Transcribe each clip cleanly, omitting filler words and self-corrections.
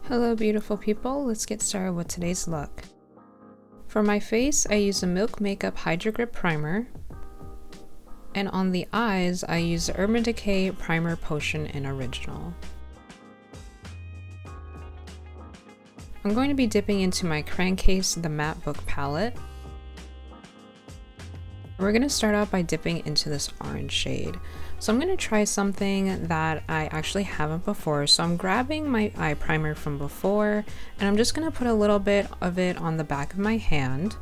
Hello beautiful people, let's get started with today's look. For my face, I use a Milk Makeup Hydro Grip Primer, and on the eyes, I use the Urban Decay Primer Potion in Original. I'm going to be dipping into my Crankcase the Matte Book Palette. We're going to start out by dipping into this orange shade. So I'm going to try something that I actually haven't before. So I'm grabbing my eye primer from before and I'm just going to put a little bit of it on the back of my hand.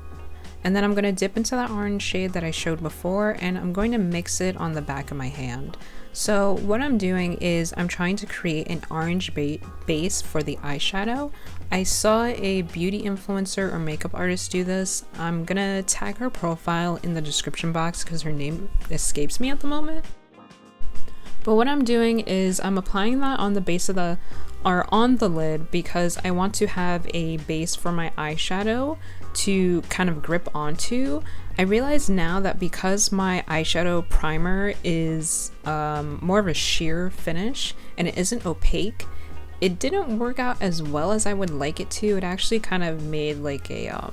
And then I'm going to dip into that orange shade that I showed before and I'm going to mix it on the back of my hand. So what I'm doing is I'm trying to create an orange base for the eyeshadow. I saw a beauty influencer or makeup artist do this. I'm gonna tag her profile in the description box because her name escapes me at the moment. But what I'm doing is I'm applying that on the base of the, or on the lid, because I want to have a base for my eyeshadow to kind of grip onto. I realize now that because my eyeshadow primer is more of a sheer finish and it isn't opaque, it didn't work out as well as I would like it to. It actually kind of made like a, I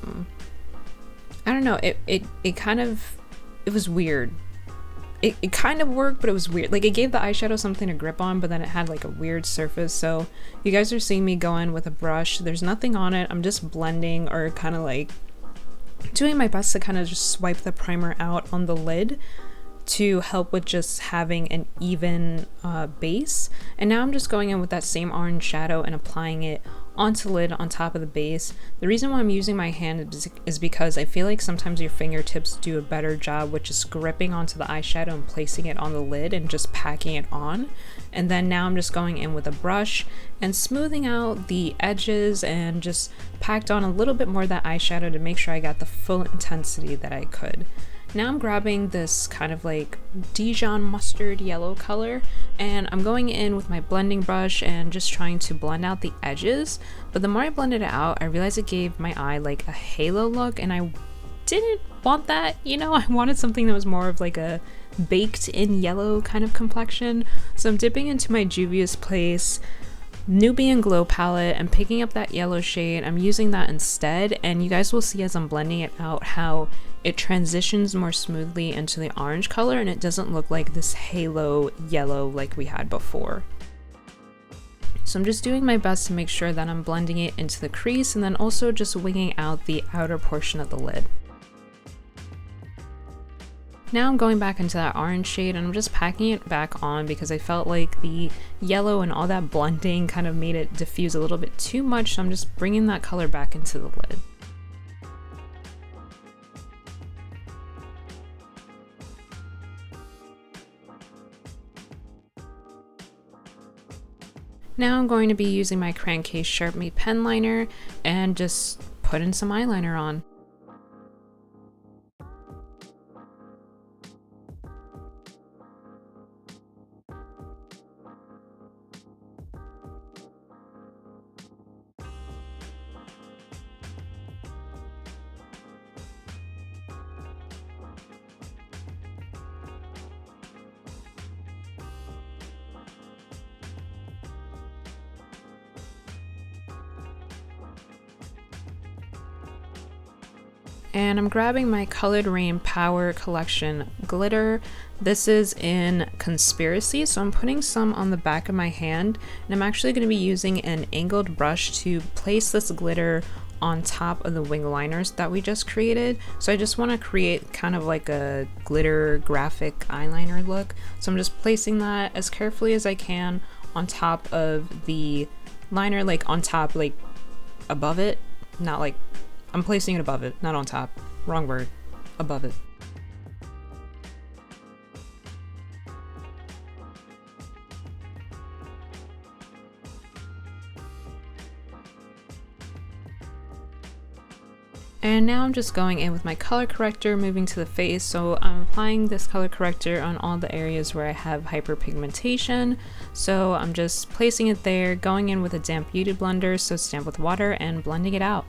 don't know, it was weird. It kind of worked, but it was weird. Like it gave the eyeshadow something to grip on, but then it had like a weird surface. So you guys are seeing me go in with a brush. There's nothing on it. I'm just blending or kind of like doing my best to kind of just swipe the primer out on the lid to help with just having an even base. And now I'm just going in with that same orange shadow and applying it onto the lid on top of the base. The reason why I'm using my hand is because I feel like sometimes your fingertips do a better job with just gripping onto the eyeshadow and placing it on the lid and just packing it on. And then now I'm just going in with a brush and smoothing out the edges and just packed on a little bit more of that eyeshadow to make sure I got the full intensity that I could. Now I'm grabbing this kind of like Dijon mustard yellow color and I'm going in with my blending brush and just trying to blend out the edges. But the more I blended it out, I realized it gave my eye like a halo look and I didn't want that, you know. I wanted something that was more of like a baked in yellow kind of complexion. So I'm dipping into my Juvia's Place Nubian Glow palette and picking up that yellow shade. I'm using that instead, and you guys will see as I'm blending it out how it transitions more smoothly into the orange color and it doesn't look like this halo yellow like we had before. So I'm just doing my best to make sure that I'm blending it into the crease and then also just winging out the outer portion of the lid. Now I'm going back into that orange shade and I'm just packing it back on because I felt like the yellow and all that blending kind of made it diffuse a little bit too much, so I'm just bringing that color back into the lid. Now I'm going to be using my Crankcase Sharp Me pen liner and just putting some eyeliner on. And I'm grabbing my Colored Rain Power Collection glitter. This is in Conspiracy, so I'm putting some on the back of my hand, and I'm actually going to be using an angled brush to place this glitter on top of the wing liners that we just created. So I just want to create kind of like a glitter graphic eyeliner look. So I'm just placing that as carefully as I can on top of the liner, like on top, like above it, not like, I'm placing it above it, not on top. Wrong word. Above it. And now I'm just going in with my color corrector, moving to the face. So I'm applying this color corrector on all the areas where I have hyperpigmentation. So I'm just placing it there, going in with a damp beauty blender, so it's damp with water, and blending it out.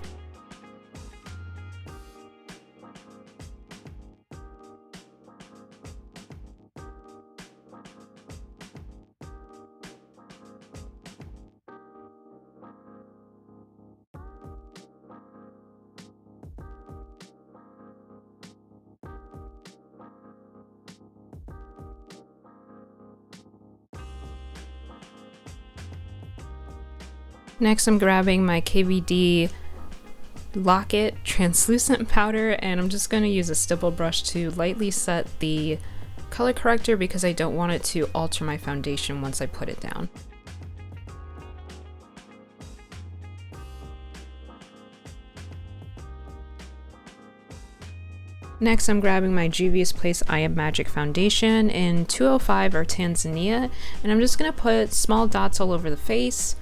Next, I'm grabbing my KVD Locket translucent powder, and I'm just going to use a stipple brush to lightly set the color corrector because I don't want it to alter my foundation once I put it down. Next, I'm grabbing my Juvia's Place I Am Magic foundation in 205 or Tanzania, and I'm just going to put small dots all over the face.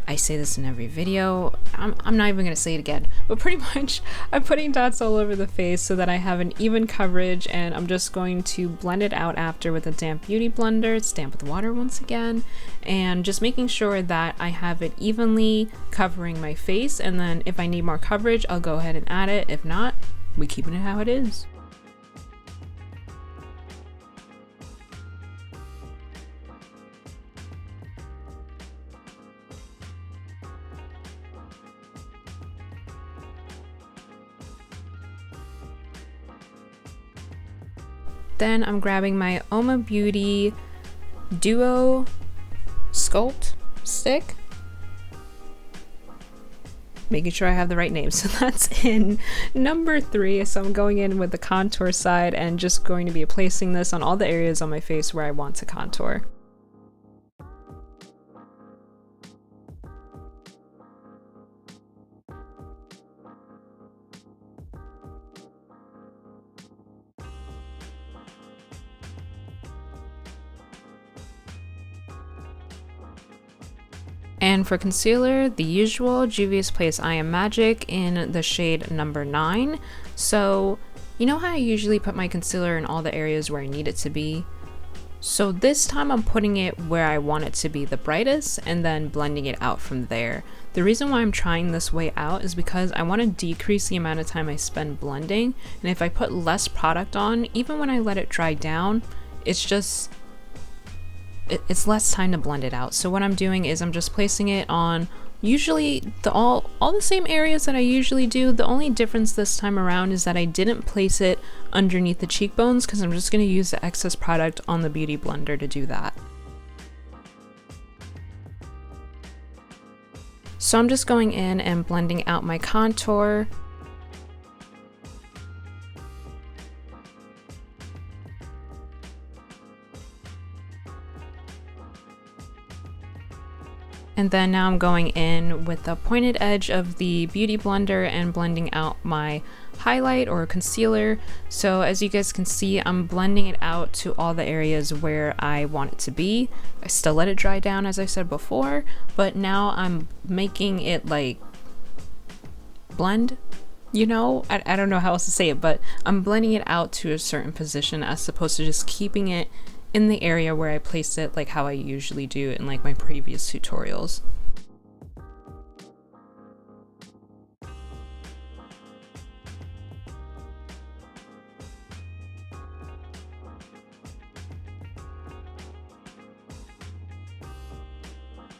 I say this in every video, I'm not even going to say it again, but pretty much I'm putting dots all over the face so that I have an even coverage, and I'm just going to blend it out after with a damp beauty blender. It's damp with water once again, and just making sure that I have it evenly covering my face, and then if I need more coverage, I'll go ahead and add it. If not, we're keeping it how it is. Then I'm grabbing my Oma Beauty Duo Sculpt Stick. Making sure I have the right name. So that's in number 3. So I'm going in with the contour side and just going to be placing this on all the areas on my face where I want to contour. And for concealer, the usual Juvia's Place I Am Magic in the shade number 9. So, you know how I usually put my concealer in all the areas where I need it to be? So this time I'm putting it where I want it to be the brightest and then blending it out from there. The reason why I'm trying this way out is because I want to decrease the amount of time I spend blending, and if I put less product on, even when I let it dry down, it's less time to blend it out. So what I'm doing is I'm just placing it on usually all the same areas that I usually do. The only difference this time around is that I didn't place it underneath the cheekbones because I'm just going to use the excess product on the beauty blender to do that. So I'm just going in and blending out my contour. And then now I'm going in with the pointed edge of the beauty blender and blending out my highlight or concealer. So as you guys can see, I'm blending it out to all the areas where I want it to be. I still let it dry down as I said before, but now I'm making it like blend, you know? I don't know how else to say it, but I'm blending it out to a certain position as opposed to just keeping it in the area where I placed it like how I usually do in like my previous tutorials.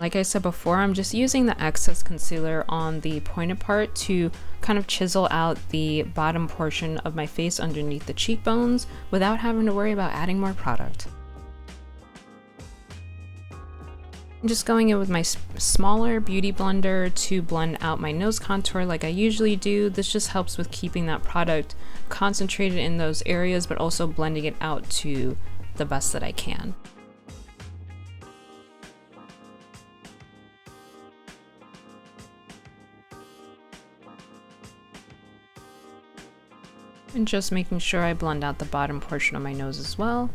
Like I said before, I'm just using the excess concealer on the pointed part to kind of chisel out the bottom portion of my face underneath the cheekbones without having to worry about adding more product. I'm just going in with my smaller beauty blender to blend out my nose contour like I usually do. This just helps with keeping that product concentrated in those areas, but also blending it out to the best that I can. And just making sure I blend out the bottom portion of my nose as well.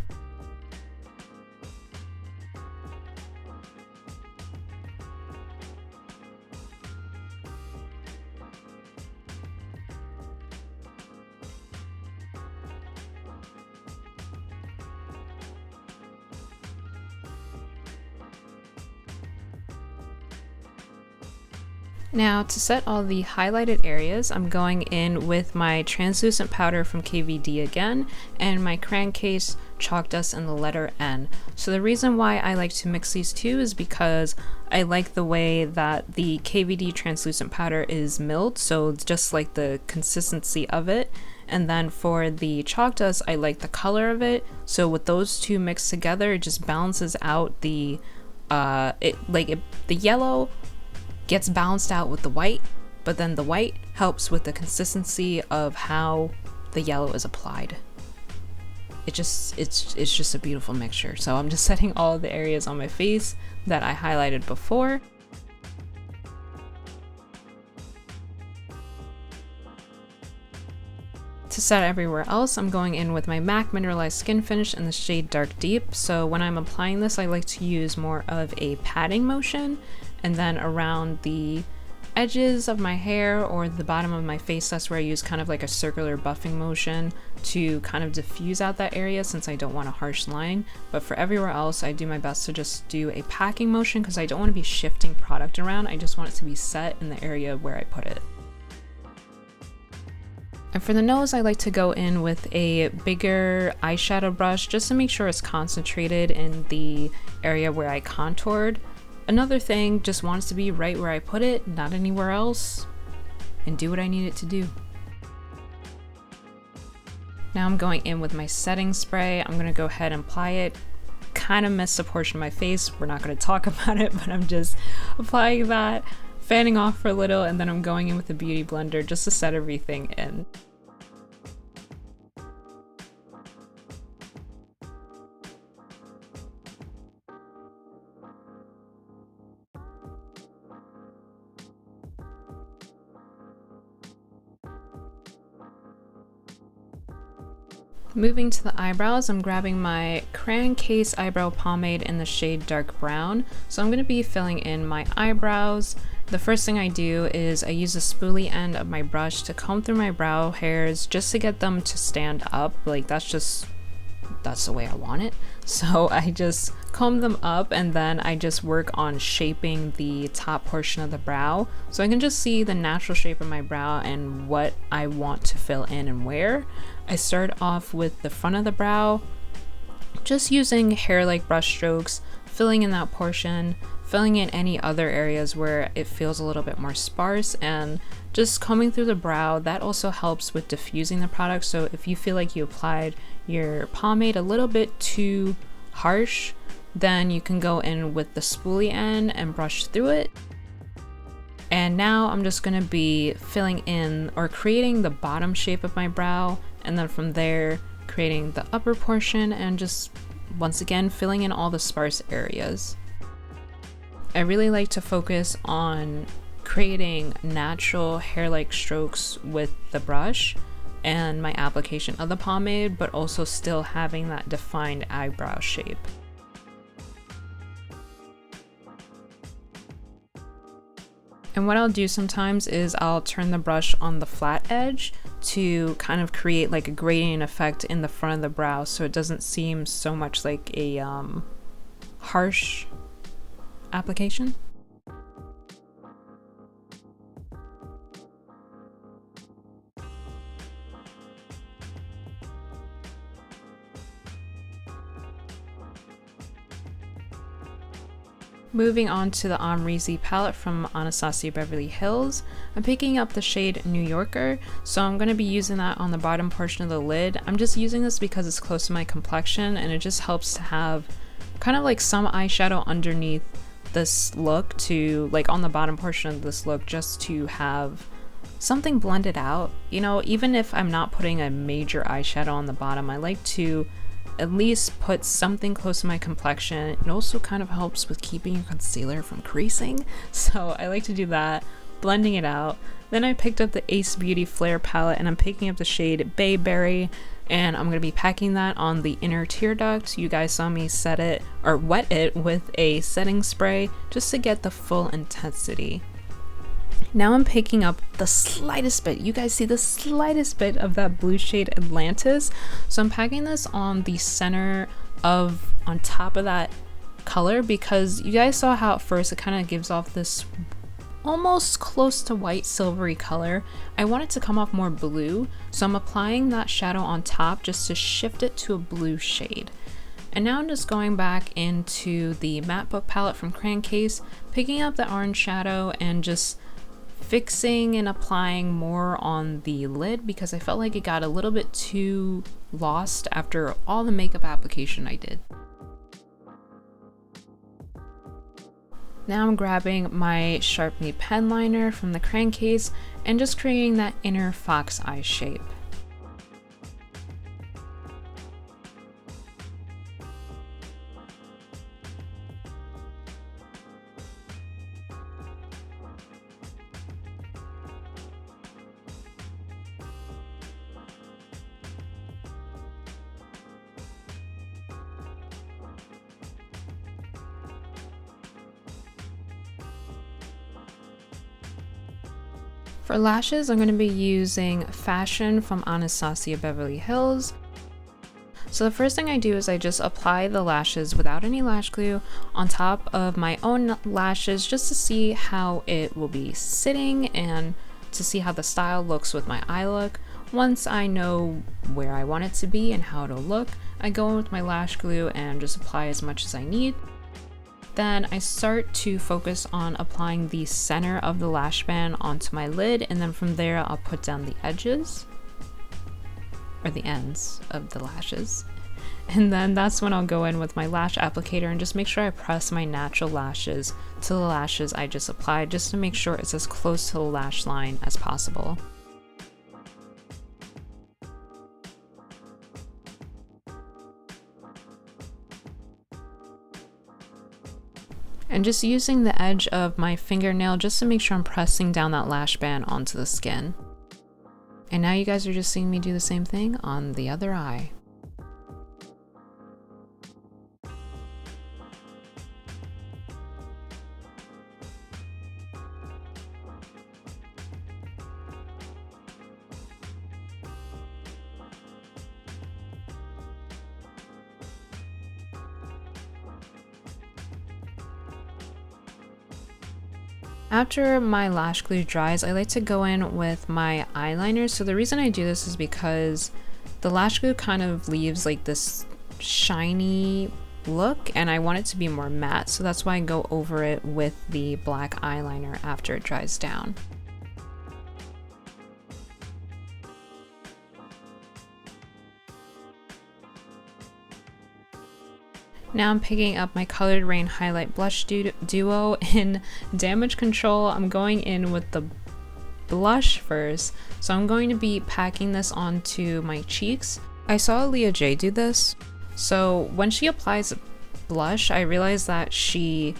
Now to set all the highlighted areas, I'm going in with my translucent powder from KVD again and my crayon case chalk dust and the letter N. So the reason why I like to mix these two is because I like the way that the KVD translucent powder is milled, so it's just like the consistency of it. And then for the chalk dust, I like the color of it. So with those two mixed together, it just balances out the the yellow gets balanced out with the white, but then the white helps with the consistency of how the yellow is applied. It's just a beautiful mixture. So I'm just setting all the areas on my face that I highlighted before. To set everywhere else, I'm going in with my MAC Mineralized Skin Finish in the shade Dark Deep. So when I'm applying this, I like to use more of a patting motion, and then around the edges of my hair or the bottom of my face, that's where I use kind of like a circular buffing motion to kind of diffuse out that area, since I don't want a harsh line. But for everywhere else, I do my best to just do a packing motion because I don't want to be shifting product around. I just want it to be set in the area where I put it. And for the nose, I like to go in with a bigger eyeshadow brush just to make sure it's concentrated in the area where I contoured. Another thing, just wants to be right where I put it, not anywhere else, and do what I need it to do. Now I'm going in with my setting spray. I'm gonna go ahead and apply it. Kind of missed a portion of my face. We're not gonna talk about it, but I'm just applying that, fanning off for a little, and then I'm going in with a beauty blender just to set everything in. Moving to the eyebrows, I'm grabbing my Crayon Case eyebrow pomade in the shade Dark Brown. So I'm going to be filling in my eyebrows. The first thing I do is I use the spoolie end of my brush to comb through my brow hairs just to get them to stand up. Like that's the way I want it. So I just comb them up, and then I just work on shaping the top portion of the brow so I can just see the natural shape of my brow and what I want to fill in and where. I start off with the front of the brow, just using hair-like brush strokes, filling in that portion, filling in any other areas where it feels a little bit more sparse, and just combing through the brow. That also helps with diffusing the product. So if you feel like you applied your pomade a little bit too harsh, then you can go in with the spoolie end and brush through it. And now I'm just going to be filling in or creating the bottom shape of my brow, and then from there creating the upper portion, and just once again filling in all the sparse areas. I really like to focus on creating natural hair-like strokes with the brush and my application of the pomade, but also still having that defined eyebrow shape. And what I'll do sometimes is I'll turn the brush on the flat edge to kind of create like a gradient effect in the front of the brow, so it doesn't seem so much like a harsh application. Moving on to the Omrizi palette from Anastasia Beverly Hills, I'm picking up the shade New Yorker, so I'm going to be using that on the bottom portion of the lid. I'm just using this because it's close to my complexion, and it just helps to have kind of like some eyeshadow underneath this look, to like on the bottom portion of this look, just to have something blended out. You know, even if I'm not putting a major eyeshadow on the bottom, I like to at least put something close to my complexion. It also kind of helps with keeping your concealer from creasing, so I like to do that, blending it out. Then I picked up the Ace Beauty Flare palette, and I'm picking up the shade Bayberry, and I'm going to be packing that on the inner tear duct. You guys saw me set it or wet it with a setting spray just to get the full intensity. Now I'm picking up the slightest bit, you guys see the slightest bit of that blue shade Atlantis. So I'm packing this on the center of, on top of that color, because you guys saw how at first it kind of gives off this almost close to white silvery color. I want it to come off more blue, so I'm applying that shadow on top just to shift it to a blue shade. And now I'm just going back into the matte book palette from Crayon Case, picking up the orange shadow and just fixing and applying more on the lid, because I felt like it got a little bit too lost after all the makeup application I did. Now I'm grabbing my Sharpie pen liner from the crankcase and just creating that inner fox eye shape. For lashes, I'm going to be using Fashion from Anastasia Beverly Hills. So the first thing I do is I just apply the lashes without any lash glue on top of my own lashes just to see how it will be sitting and to see how the style looks with my eye look. Once I know where I want it to be and how it'll look, I go in with my lash glue and just apply as much as I need. Then I start to focus on applying the center of the lash band onto my lid, and then from there I'll put down the edges, or the ends of the lashes. And then that's when I'll go in with my lash applicator and just make sure I press my natural lashes to the lashes I just applied, just to make sure it's as close to the lash line as possible. And just using the edge of my fingernail just to make sure I'm pressing down that lash band onto the skin. And now you guys are just seeing me do the same thing on the other eye. After my lash glue dries, I like to go in with my eyeliner. So the reason I do this is because the lash glue kind of leaves like this shiny look and I want it to be more matte. So that's why I go over it with the black eyeliner after it dries down. Now I'm picking up my Colored Raine Highlight Blush Duo in Damage Control. I'm going in with the blush first. So I'm going to be packing this onto my cheeks. I saw Leah J do this. So when she applies blush, I realized that she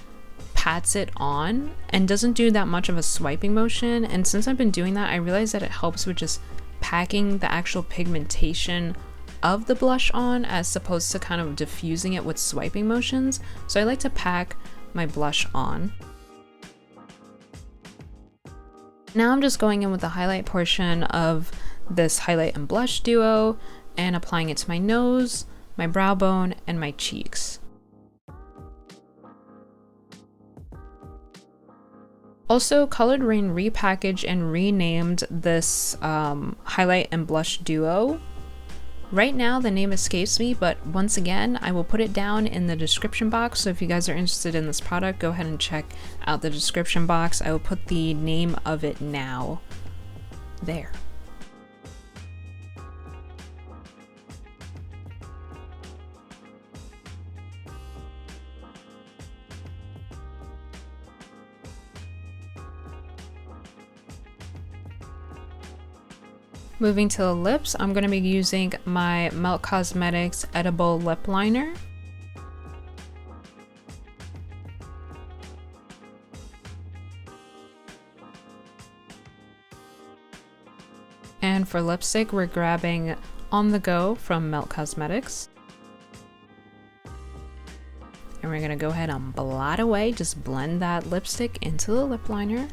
pats it on and doesn't do that much of a swiping motion. And since I've been doing that, I realized that it helps with just packing the actual pigmentation of the blush on as opposed to kind of diffusing it with swiping motions. So I like to pack my blush on. Now I'm just going in with the highlight portion of this highlight and blush duo and applying it to my nose, my brow bone, and my cheeks. Also, Colored Raine repackaged and renamed this highlight and blush duo. Right now the name escapes me, but once again I will put it down in the description box, so if you guys are interested in this product, go ahead and check out the description box. I will put the name of it now there. Moving to the lips, I'm going to be using my Melt Cosmetics Edible Lip Liner. And for lipstick, we're grabbing On The Go from Melt Cosmetics. And we're going to go ahead and blot away, just blend that lipstick into the lip liner.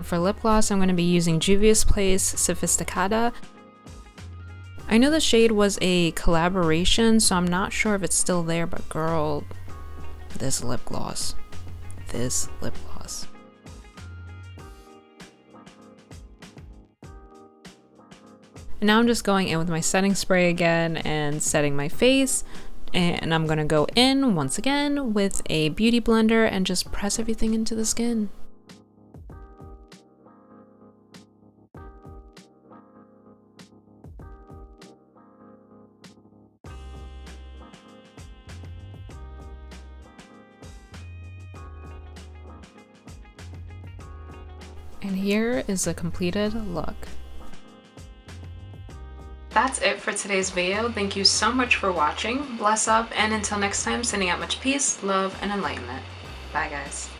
For lip gloss, I'm going to be using Juvia's Place Sophisticata. I know the shade was a collaboration, so I'm not sure if it's still there, but girl, this lip gloss. This lip gloss. And now I'm just going in with my setting spray again and setting my face. And I'm going to go in once again with a beauty blender and just press everything into the skin. And here is the completed look. That's it for today's video. Thank you so much for watching. Bless up, and until next time, sending out much peace, love, and enlightenment. Bye guys.